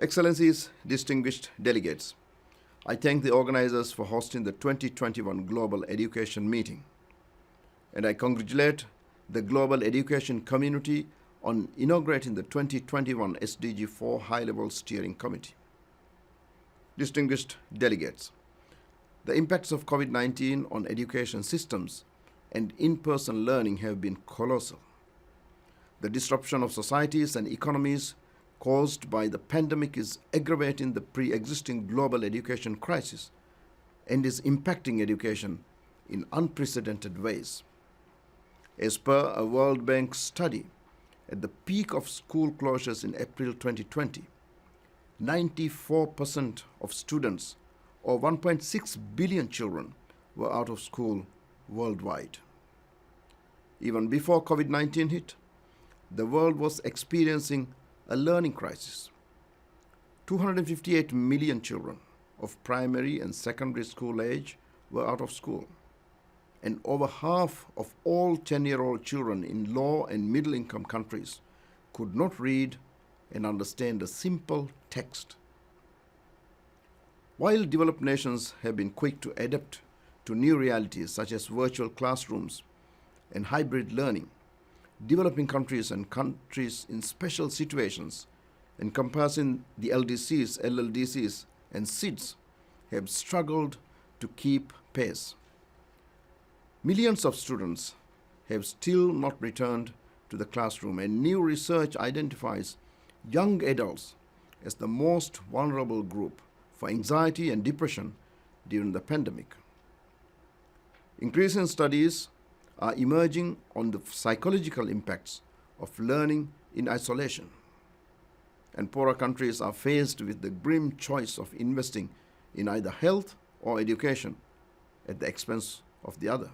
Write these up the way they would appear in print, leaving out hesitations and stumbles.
Excellencies, distinguished delegates, I thank the organizers for hosting the 2021 Global Education Meeting, and I congratulate the global education community on inaugurating the 2021 SDG 4 High-Level Steering Committee. Distinguished delegates, the impacts of COVID-19 on education systems and in-person learning have been colossal. The disruption of societies and economies caused by the pandemic is aggravating the pre-existing global education crisis and is impacting education in unprecedented ways. As per a World Bank study, at the peak of school closures in April 2020, 94% of students, or 1.6 billion children, were out of school worldwide. Even before COVID-19 hit, the world was experiencing a learning crisis. 258 million children of primary and secondary school age were out of school, and over half of all 10-year-old children in low and middle-income countries could not read and understand a simple text. While developed nations have been quick to adapt to new realities such as virtual classrooms and hybrid learning, developing countries and countries in special situations encompassing the LDCs, LLDCs, and SIDS have struggled to keep pace. Millions of students have still not returned to the classroom, and new research identifies young adults as the most vulnerable group for anxiety and depression during the pandemic. Increasing studies are emerging on the psychological impacts of learning in isolation, and poorer countries are faced with the grim choice of investing in either health or education at the expense of the other.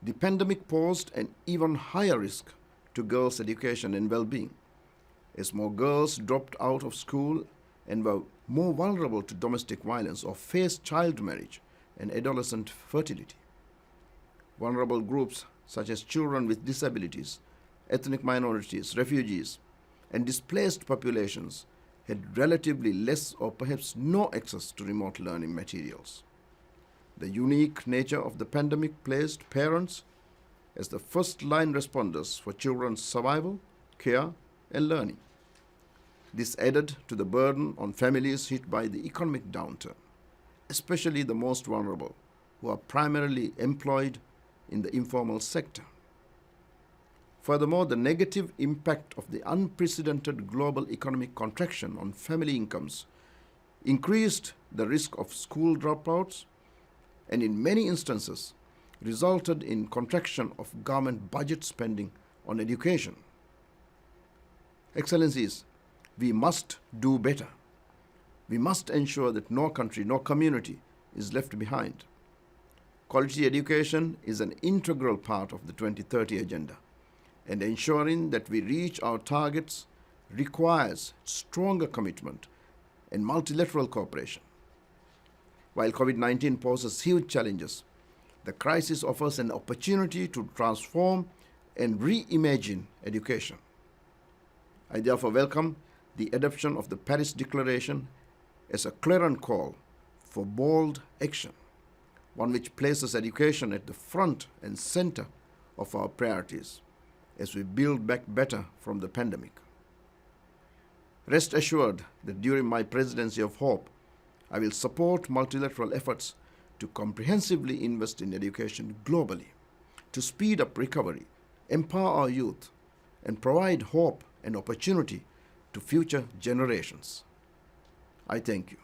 The pandemic posed an even higher risk to girls' education and well-being, as more girls dropped out of school and were more vulnerable to domestic violence or faced child marriage and adolescent fertility. Vulnerable groups such as children with disabilities, ethnic minorities, refugees, and displaced populations had relatively less or perhaps no access to remote learning materials. The unique nature of the pandemic placed parents as the first-line responders for children's survival, care, and learning. This added to the burden on families hit by the economic downturn, especially the most vulnerable, who are primarily employed in the informal sector. Furthermore, the negative impact of the unprecedented global economic contraction on family incomes increased the risk of school dropouts and in many instances resulted in contraction of government budget spending on education. Excellencies, we must do better. We must ensure that no country, no community is left behind. Quality education is an integral part of the 2030 agenda, and ensuring that we reach our targets requires stronger commitment and multilateral cooperation. While COVID-19 poses huge challenges, the crisis offers an opportunity to transform and reimagine education. I therefore welcome the adoption of the Paris Declaration as a clarion call for bold action, one which places education at the front and center of our priorities as we build back better from the pandemic. Rest assured that during my presidency of hope, I will support multilateral efforts to comprehensively invest in education globally, to speed up recovery, empower our youth, and provide hope and opportunity to future generations. I thank you.